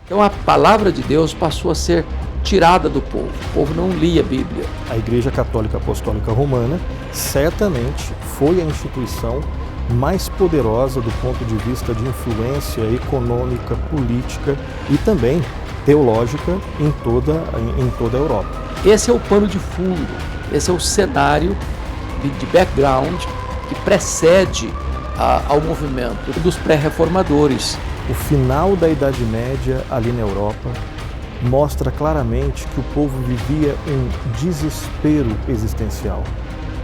Então a palavra de Deus passou a ser tirada do povo. O povo não lia a Bíblia. A Igreja Católica Apostólica Romana certamente foi a instituição mais poderosa do ponto de vista de influência econômica, política e também teológica em toda a Europa. Esse é o pano de fundo, esse é o cenário de background que precede ao movimento dos pré-reformadores. O final da Idade Média ali na Europa mostra claramente que o povo vivia um desespero existencial,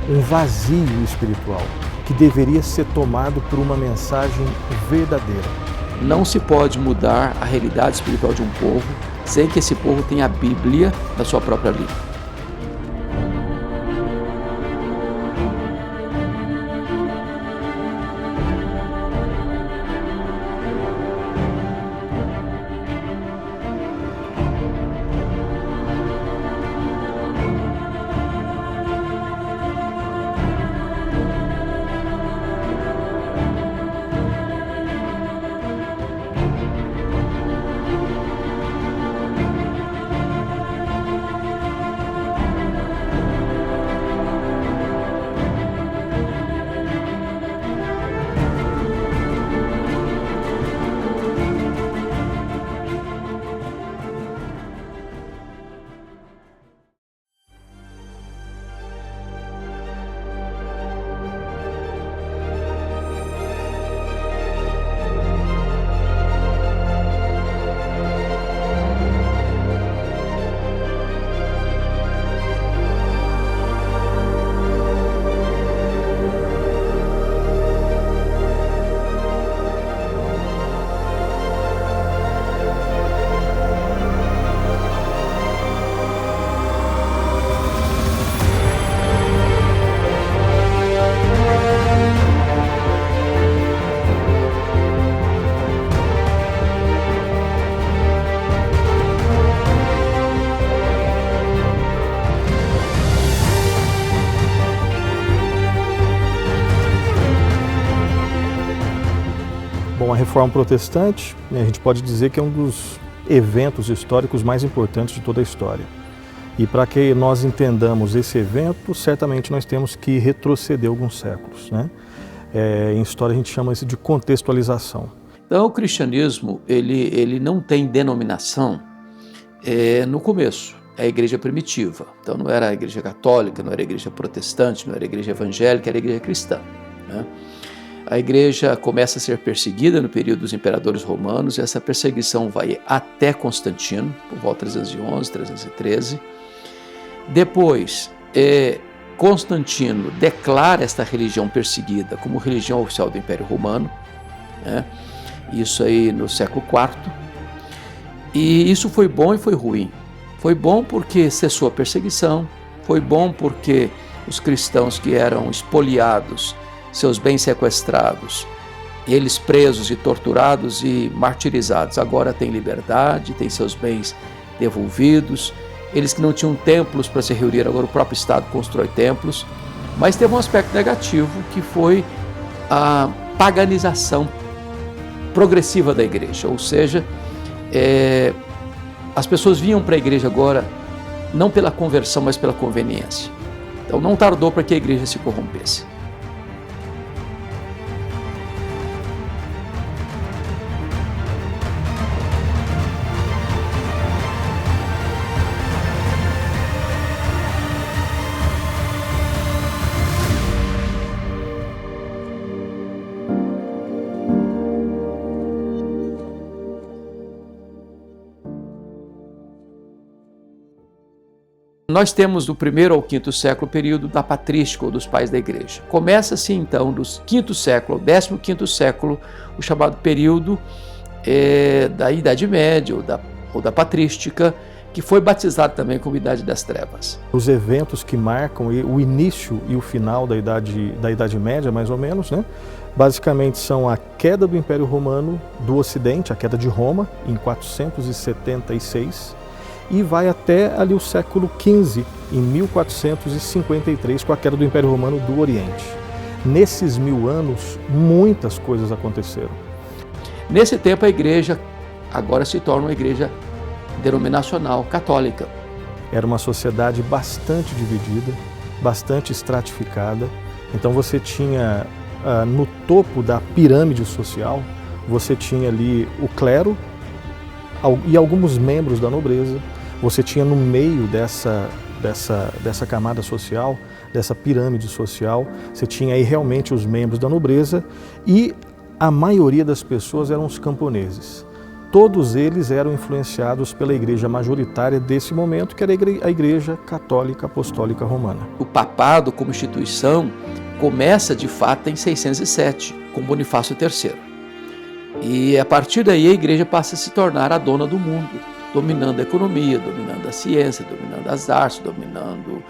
um vazio espiritual, que deveria ser tomado por uma mensagem verdadeira. Não se pode mudar a realidade espiritual de um povo sem que esse povo tenha a Bíblia na sua própria língua. Bom, a Reforma Protestante, a gente pode dizer que é um dos eventos históricos mais importantes de toda a história. E para que nós entendamos esse evento, certamente nós temos que retroceder alguns séculos, né? Em história a gente chama isso de contextualização. Então o cristianismo ele não tem denominação no começo. É a igreja primitiva. Então não era a igreja católica, não era a igreja protestante, não era a igreja evangélica, era a igreja cristã, né? A igreja começa a ser perseguida no período dos imperadores romanos, e essa perseguição vai até Constantino, por volta de 311, 313. Depois, Constantino declara esta religião perseguida como religião oficial do Império Romano, né? Isso aí no século IV. E isso foi bom e foi ruim. Foi bom porque cessou a perseguição, foi bom porque os cristãos que eram espoliados, seus bens sequestrados, eles presos e torturados e martirizados, agora têm liberdade, têm seus bens devolvidos. Eles que não tinham templos para se reunir, agora o próprio Estado constrói templos. Mas teve um aspecto negativo, que foi a paganização progressiva da igreja, ou seja, as pessoas vinham para a igreja agora não pela conversão, mas pela conveniência. Então não tardou para que a igreja se corrompesse. Nós temos do 1º ao 5º século o período da patrística ou dos pais da igreja. Começa-se então do 5º século ao 15º século o chamado período da Idade Média ou da patrística, que foi batizado também como Idade das Trevas. Os eventos que marcam o início e o final da Idade Média, mais ou menos, né? Basicamente são a queda do Império Romano do Ocidente, a queda de Roma, em 476, e vai até ali o século XV, em 1453, com a queda do Império Romano do Oriente. Nesses 1000 anos, muitas coisas aconteceram. Nesse tempo, a igreja agora se torna uma igreja denominacional, católica. Era uma sociedade bastante dividida, bastante estratificada. Então você tinha, no topo da pirâmide social, você tinha ali o clero e alguns membros da nobreza. Você tinha no meio dessa camada social, dessa pirâmide social, você tinha aí realmente os membros da nobreza e a maioria das pessoas eram os camponeses. Todos eles eram influenciados pela igreja majoritária desse momento, que era a Igreja Católica Apostólica Romana. O papado como instituição começa de fato em 607, com Bonifácio III. E a partir daí a igreja passa a se tornar a dona do mundo, dominando a economia, dominando a ciência, dominando as artes, dominando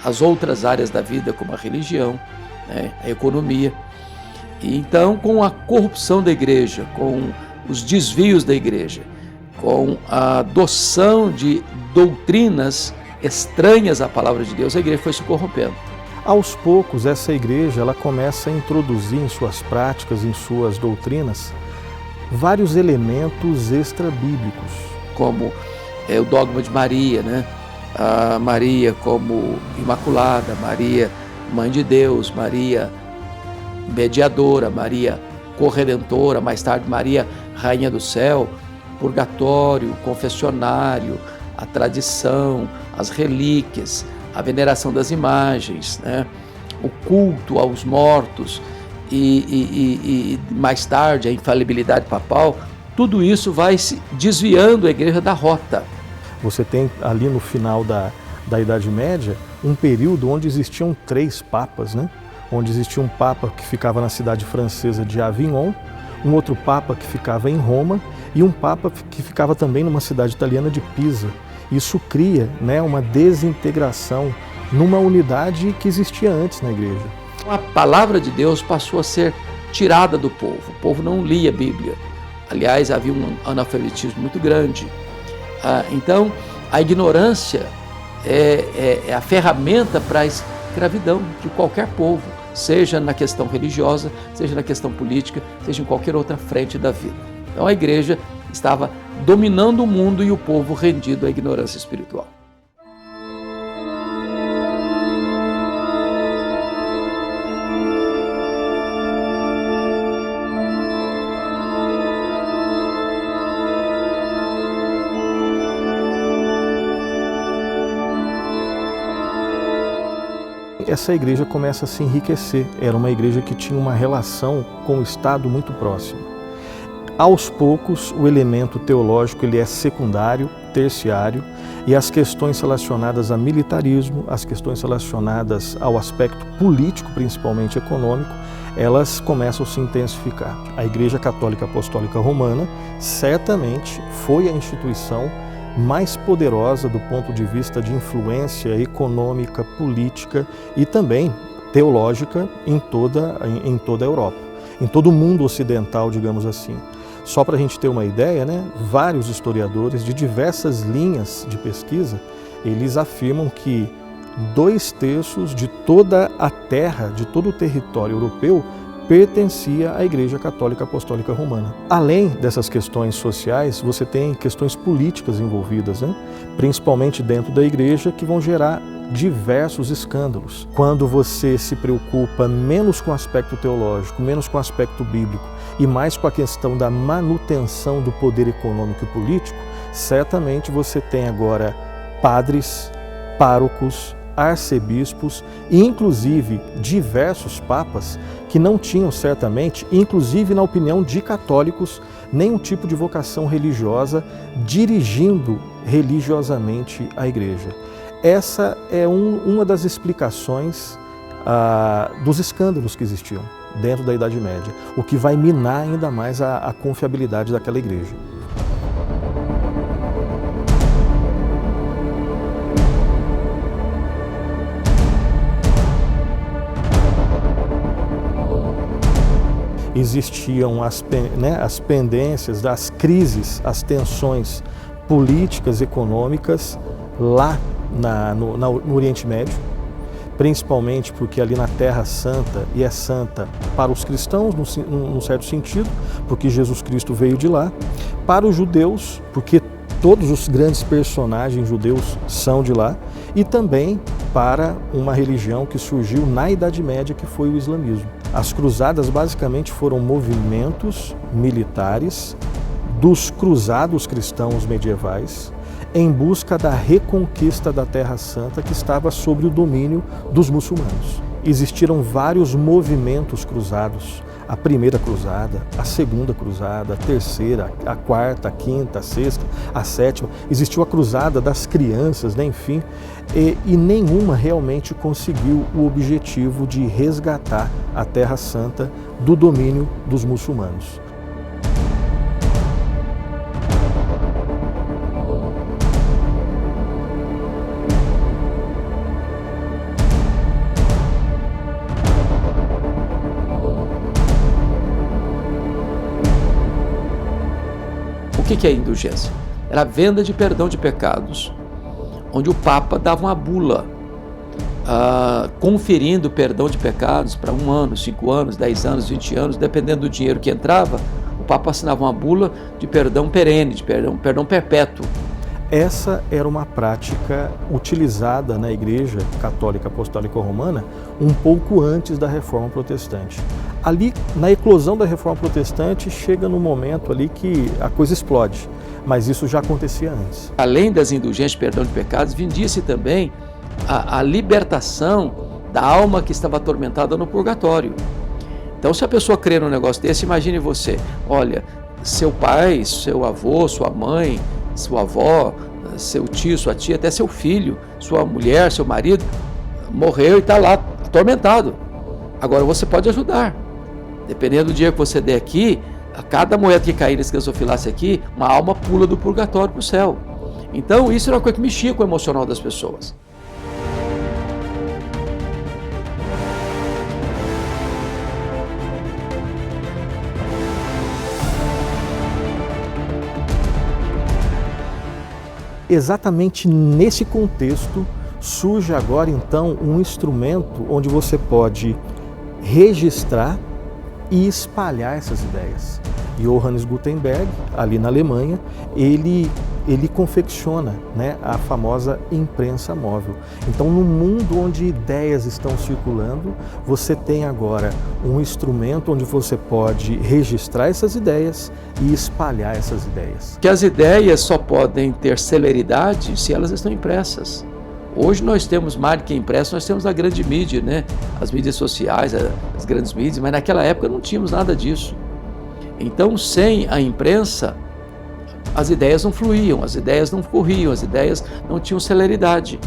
as outras áreas da vida, como a religião, né, a economia. E então, com a corrupção da igreja, com os desvios da igreja, com a adoção de doutrinas estranhas à palavra de Deus, a igreja foi se corrompendo. Aos poucos, essa igreja ela começa a introduzir em suas práticas, em suas doutrinas, vários elementos extra-bíblicos. Como o dogma de Maria, né? A Maria como Imaculada, Maria Mãe de Deus, Maria Mediadora, Maria Corredentora, mais tarde Maria Rainha do Céu, purgatório, confessionário, a tradição, as relíquias, a veneração das imagens, né? O culto aos mortos e mais tarde a infalibilidade papal, tudo isso vai se desviando a igreja da rota. Você tem ali no final da Idade Média um período onde existiam 3 papas, né? Onde existia um papa que ficava na cidade francesa de Avignon, um outro papa que ficava em Roma e um papa que ficava também numa cidade italiana de Pisa. Isso cria, né, uma desintegração numa unidade que existia antes na igreja. A palavra de Deus passou a ser tirada do povo. O povo não lia a Bíblia. Aliás, havia um analfabetismo muito grande. Então, a ignorância é a ferramenta para a escravidão de qualquer povo, seja na questão religiosa, seja na questão política, seja em qualquer outra frente da vida. Então, a igreja estava dominando o mundo e o povo rendido à ignorância espiritual. Essa igreja começa a se enriquecer. Era uma igreja que tinha uma relação com o Estado muito próxima. Aos poucos, o elemento teológico ele é secundário, terciário, e as questões relacionadas a militarismo, as questões relacionadas ao aspecto político, principalmente econômico, elas começam a se intensificar. A Igreja Católica Apostólica Romana certamente foi a instituição mais poderosa do ponto de vista de influência econômica, política e também teológica em toda a Europa, em todo o mundo ocidental, digamos assim. Só para a gente ter uma ideia, né, vários historiadores de diversas linhas de pesquisa, eles afirmam que 2/3 de toda a terra, de todo o território europeu, pertencia à Igreja Católica Apostólica Romana. Além dessas questões sociais, você tem questões políticas envolvidas, né? Principalmente dentro da igreja, que vão gerar diversos escândalos. Quando você se preocupa menos com o aspecto teológico, menos com o aspecto bíblico e mais com a questão da manutenção do poder econômico e político, certamente você tem agora padres, párocos, arcebispos e inclusive diversos papas que não tinham certamente, inclusive na opinião de católicos, nenhum tipo de vocação religiosa dirigindo religiosamente a igreja. Essa é uma das explicações dos escândalos que existiam dentro da Idade Média, o que vai minar ainda mais a confiabilidade daquela igreja. Existiam as pendências das crises, as tensões políticas econômicas lá no Oriente Médio, principalmente porque ali na Terra Santa, e é santa para os cristãos, num certo sentido, porque Jesus Cristo veio de lá, para os judeus, porque todos os grandes personagens judeus são de lá, e também para uma religião que surgiu na Idade Média, que foi o islamismo. As cruzadas basicamente foram movimentos militares dos cruzados cristãos medievais em busca da reconquista da Terra Santa que estava sob o domínio dos muçulmanos. Existiram vários movimentos cruzados, a primeira cruzada, a segunda cruzada, a terceira, a quarta, a quinta, a sexta, a sétima. Existiu a cruzada das crianças, né? Enfim, e nenhuma realmente conseguiu o objetivo de resgatar a Terra Santa do domínio dos muçulmanos. O que é a indulgência? Era a venda de perdão de pecados, onde o Papa dava uma bula conferindo perdão de pecados para 1 ano, 5 anos, 10 anos, 20 anos, dependendo do dinheiro que entrava, o Papa assinava uma bula de perdão perene, de perdão perpétuo. Essa era uma prática utilizada na Igreja Católica Apostólica Romana um pouco antes da Reforma Protestante. Ali, na eclosão da Reforma Protestante, chega no momento ali que a coisa explode, mas isso já acontecia antes. Além das indulgências de perdão de pecados, vendia-se também a libertação da alma que estava atormentada no purgatório. Então, se a pessoa crê num negócio desse, imagine você, olha, seu pai, seu avô, sua mãe, sua avó, seu tio, sua tia, até seu filho, sua mulher, seu marido, morreu e está lá atormentado. Agora você pode ajudar. Dependendo do dia que você der aqui, a cada moeda que cair nesse gasofilasse aqui, uma alma pula do purgatório para o céu. Então isso era uma coisa que mexia com o emocional das pessoas. Exatamente nesse contexto surge agora então um instrumento onde você pode registrar e espalhar essas ideias. Johannes Gutenberg, ali na Alemanha, ele confecciona, né, a famosa imprensa móvel. Então, no mundo onde ideias estão circulando, você tem agora um instrumento onde você pode registrar essas ideias e espalhar essas ideias. Que as ideias só podem ter celeridade se elas estão impressas. Hoje nós temos mais do que impresso, nós temos a grande mídia, né? As mídias sociais, as grandes mídias, mas naquela época não tínhamos nada disso. Então, sem a imprensa, as ideias não fluíam, as ideias não corriam, as ideias não tinham celeridade.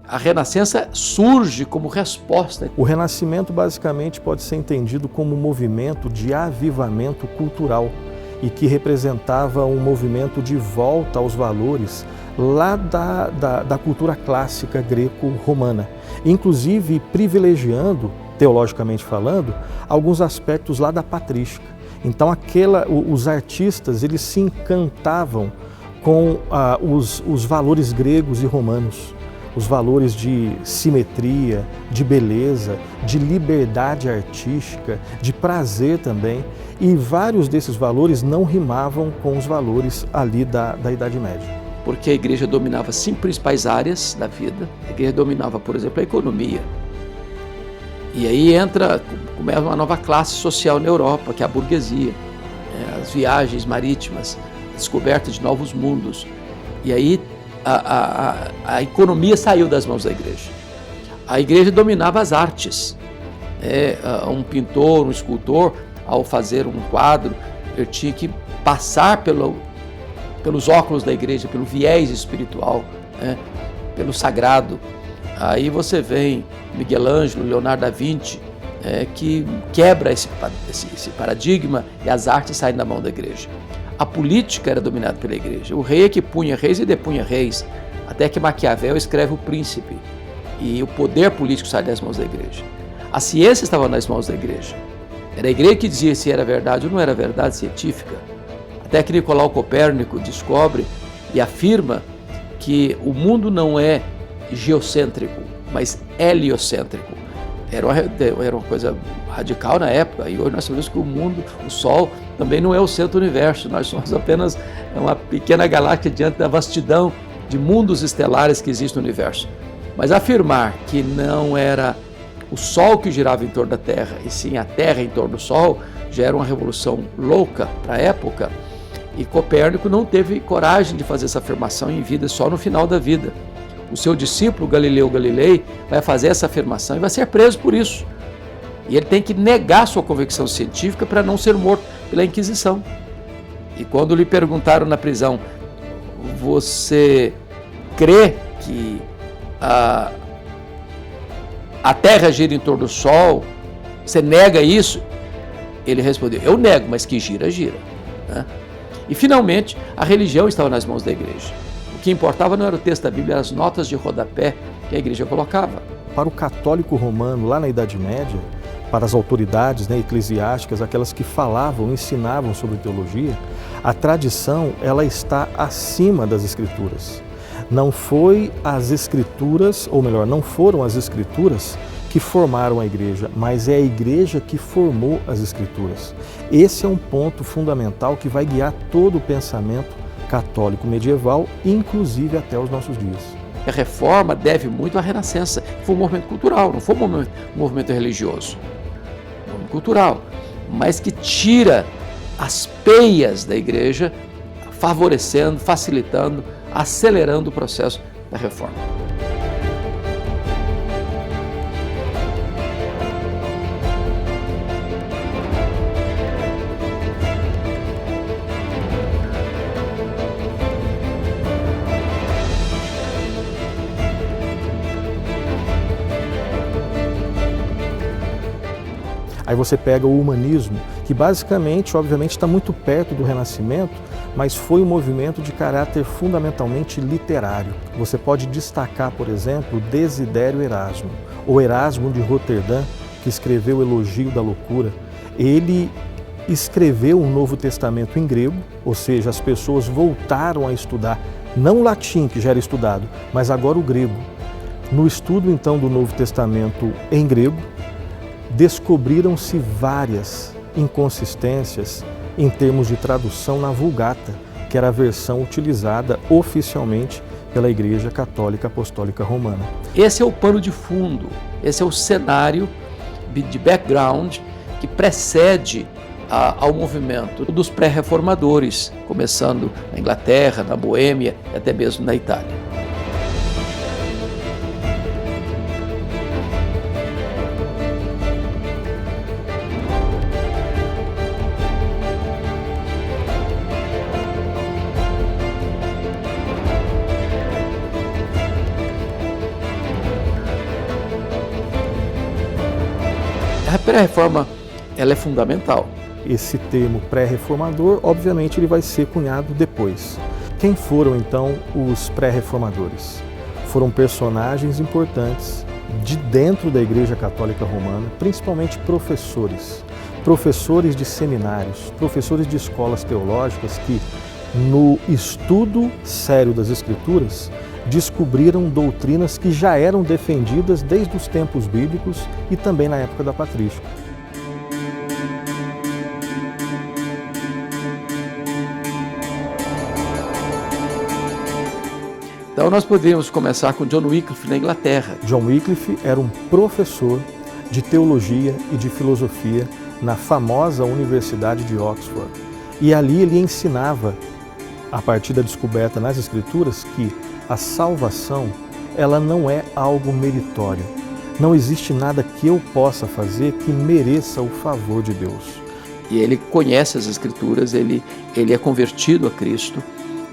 A Renascença surge como resposta. O Renascimento basicamente pode ser entendido como um movimento de avivamento cultural e que representava um movimento de volta aos valores lá da cultura clássica greco-romana, inclusive privilegiando, teologicamente falando, alguns aspectos lá da patrística. Então os artistas eles se encantavam com os valores gregos e romanos. Os valores de simetria, de beleza, de liberdade artística, de prazer também. E vários desses valores não rimavam com os valores ali da Idade Média. Porque a igreja dominava 5 principais áreas da vida. A igreja dominava, por exemplo, a economia. E aí começa uma nova classe social na Europa, que é a burguesia. As viagens marítimas, a descoberta de novos mundos. E aí a economia saiu das mãos da igreja. A igreja dominava as artes. Um pintor, um escultor, ao fazer um quadro, ele tinha que passar pelos óculos da igreja, pelo viés espiritual, pelo sagrado. Aí você vem Miguel Ângelo, Leonardo da Vinci, que quebra esse paradigma e as artes saem da mão da igreja. A política era dominada pela igreja. O rei é que punha reis e depunha reis, até que Maquiavel escreve O Príncipe. E o poder político sai das mãos da igreja. A ciência estava nas mãos da igreja. Era a igreja que dizia se era verdade ou não era verdade científica. Até que Nicolau Copérnico descobre e afirma que o mundo não é geocêntrico, mas heliocêntrico. Era uma coisa radical na época, e hoje nós sabemos que o mundo, o Sol, também não é o centro do universo. Nós somos apenas uma pequena galáxia diante da vastidão de mundos estelares que existe no universo. Mas afirmar que não era o Sol que girava em torno da Terra, e sim a Terra em torno do Sol, já era uma revolução louca para a época, e Copérnico não teve coragem de fazer essa afirmação em vida, só no final da vida. O seu discípulo Galileu Galilei vai fazer essa afirmação e vai ser preso por isso. E ele tem que negar sua convicção científica para não ser morto pela Inquisição. E quando lhe perguntaram na prisão, você crê que a Terra gira em torno do Sol? Você nega isso? Ele respondeu, eu nego, mas que gira, gira. Né? E finalmente, a religião estava nas mãos da igreja. O que importava não era o texto da Bíblia, eram as notas de rodapé que a igreja colocava. Para o católico romano, lá na Idade Média, para as autoridades eclesiásticas, aquelas que falavam, ensinavam sobre teologia, a tradição ela está acima das Escrituras. Não foi as Escrituras, ou melhor, não foram as Escrituras que formaram a igreja, mas é a igreja que formou as Escrituras. Esse é um ponto fundamental que vai guiar todo o pensamento católico medieval, inclusive até os nossos dias. A reforma deve muito à Renascença. Foi um movimento cultural, não foi um movimento religioso. Um movimento cultural, mas que tira as peias da igreja, favorecendo, facilitando, acelerando o processo da reforma. Aí você pega o humanismo, que basicamente, obviamente, está muito perto do Renascimento, mas foi um movimento de caráter fundamentalmente literário. Você pode destacar, por exemplo, Desidério Erasmo, ou Erasmo de Roterdã, que escreveu o Elogio da Loucura. Ele escreveu um Novo Testamento em grego, ou seja, as pessoas voltaram a estudar, não o latim, que já era estudado, mas agora o grego. No estudo, então, do Novo Testamento em grego, descobriram-se várias inconsistências em termos de tradução na Vulgata, que era a versão utilizada oficialmente pela Igreja Católica Apostólica Romana. Esse é o pano de fundo, esse é o cenário de background que precede ao movimento dos pré-reformadores, começando na Inglaterra, na Boêmia e até mesmo na Itália. A pré-reforma ela é fundamental. Esse termo pré-reformador, obviamente, ele vai ser cunhado depois. Quem foram, então, os pré-reformadores? Foram personagens importantes de dentro da Igreja Católica Romana, principalmente professores de seminários, professores de escolas teológicas que, no estudo sério das Escrituras, descobriram doutrinas que já eram defendidas desde os tempos bíblicos e também na época da patrística. Então nós podemos começar com John Wycliffe na Inglaterra. John Wycliffe era um professor de teologia e de filosofia na famosa Universidade de Oxford. E ali ele ensinava, a partir da descoberta nas Escrituras, que a salvação, ela não é algo meritório. Não existe nada que eu possa fazer que mereça o favor de Deus. E ele conhece as Escrituras, ele é convertido a Cristo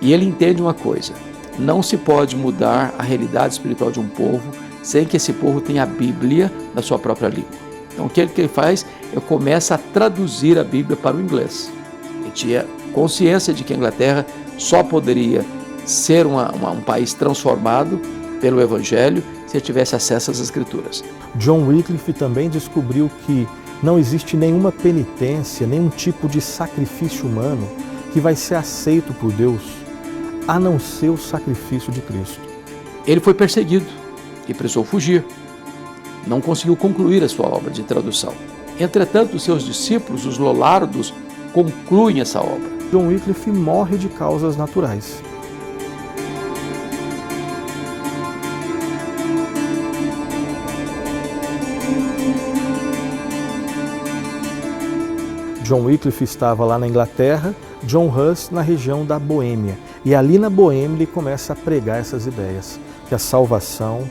e ele entende uma coisa: não se pode mudar a realidade espiritual de um povo sem que esse povo tenha a Bíblia na sua própria língua. Então o que ele faz? Ele começa a traduzir a Bíblia para o inglês. Ele tinha consciência de que a Inglaterra só poderia ser um país transformado pelo Evangelho se ele tivesse acesso às Escrituras. John Wycliffe também descobriu que não existe nenhuma penitência, nenhum tipo de sacrifício humano que vai ser aceito por Deus, a não ser o sacrifício de Cristo. Ele foi perseguido e precisou fugir. Não conseguiu concluir a sua obra de tradução. Entretanto, os seus discípulos, os Lollardos, concluem essa obra. John Wycliffe morre de causas naturais. John Wycliffe estava lá na Inglaterra, John Huss na região da Boêmia. E ali na Boêmia ele começa a pregar essas ideias, que a salvação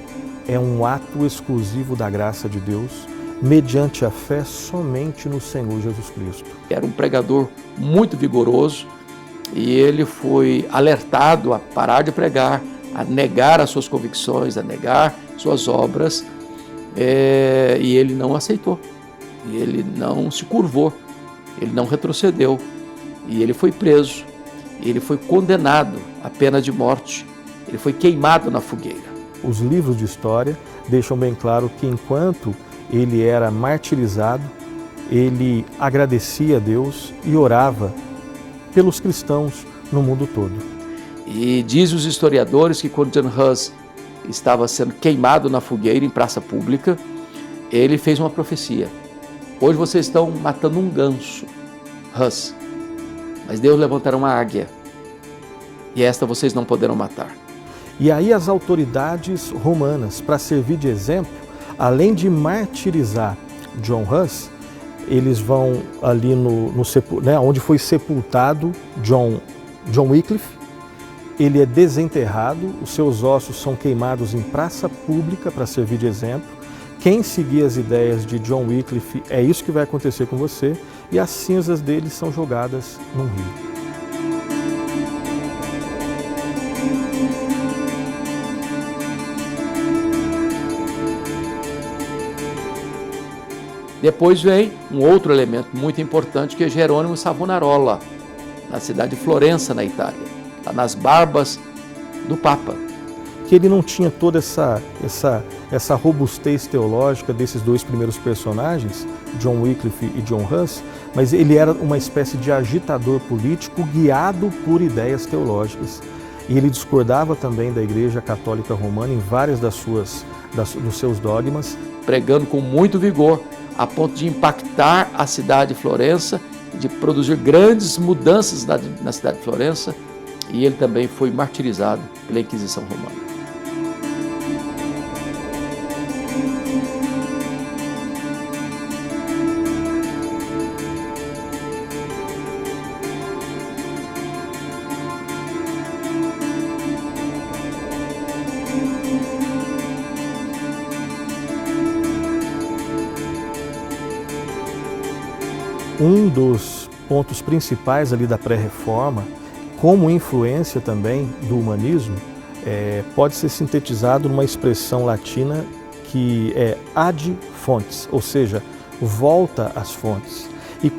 é um ato exclusivo da graça de Deus, mediante a fé somente no Senhor Jesus Cristo. Era um pregador muito vigoroso e ele foi alertado a parar de pregar, a negar as suas convicções, a negar suas obras, e ele não aceitou, e ele não se curvou, ele não retrocedeu, e ele foi preso, ele foi condenado à pena de morte, ele foi queimado na fogueira. Os livros de história deixam bem claro que enquanto ele era martirizado, ele agradecia a Deus e orava pelos cristãos no mundo todo. E diz os historiadores que quando John Huss estava sendo queimado na fogueira em praça pública, ele fez uma profecia. Hoje vocês estão matando um ganso, Huss, mas Deus levantará uma águia e esta vocês não poderão matar. E aí as autoridades romanas, para servir de exemplo, além de martirizar John Huss, eles vão ali onde foi sepultado John Wycliffe, ele é desenterrado, os seus ossos são queimados em praça pública para servir de exemplo. Quem seguir as ideias de John Wycliffe, é isso que vai acontecer com você, e as cinzas dele são jogadas num rio. Depois vem um outro elemento muito importante que é Jerônimo Savonarola, na cidade de Florença, na Itália, lá nas barbas do Papa. Que ele não tinha toda essa robustez teológica desses dois primeiros personagens, John Wycliffe e John Huss, mas ele era uma espécie de agitador político guiado por ideias teológicas. E ele discordava também da Igreja Católica Romana em várias dos seus dogmas. Pregando com muito vigor, a ponto de impactar a cidade de Florença, de produzir grandes mudanças na cidade de Florença, e ele também foi martirizado pela Inquisição Romana. Um dos pontos principais ali da pré-reforma, como influência também do humanismo, pode ser sintetizado numa expressão latina que é ad fontes, ou seja, volta às fontes. E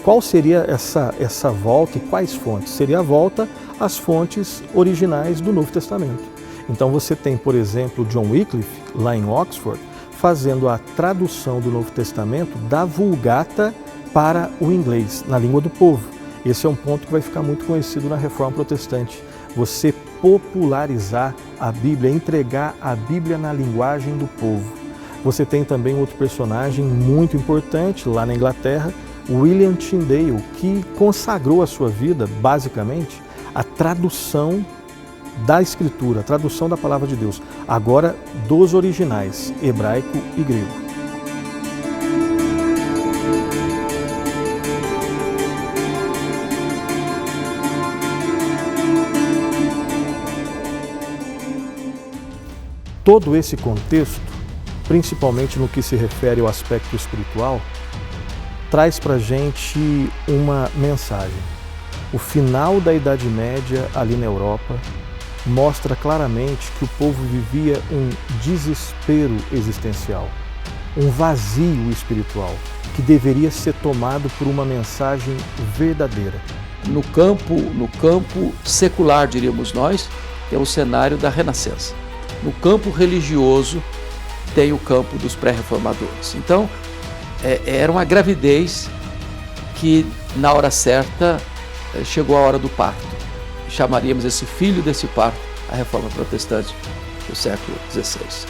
qual seria essa volta e quais fontes? Seria a volta às fontes originais do Novo Testamento. Então você tem, por exemplo, John Wycliffe, lá em Oxford, fazendo a tradução do Novo Testamento da Vulgata para o inglês, na língua do povo. Esse é um ponto que vai ficar muito conhecido na Reforma Protestante. Você popularizar a Bíblia, entregar a Bíblia na linguagem do povo. Você tem também outro personagem muito importante lá na Inglaterra, William Tyndale, que consagrou a sua vida, basicamente, à tradução da Escritura, a tradução da Palavra de Deus, agora dos originais, hebraico e grego. Todo esse contexto, principalmente no que se refere ao aspecto espiritual, traz para a gente uma mensagem. O final da Idade Média ali na Europa mostra claramente que o povo vivia um desespero existencial. um vazio espiritual que deveria ser tomado por uma mensagem verdadeira. No campo secular, diríamos nós, é o cenário da Renascença. No campo religioso, tem o campo dos pré-reformadores. Então, era uma gravidez que, na hora certa, chegou a hora do parto. Chamaríamos esse filho desse parto a Reforma Protestante do século XVI.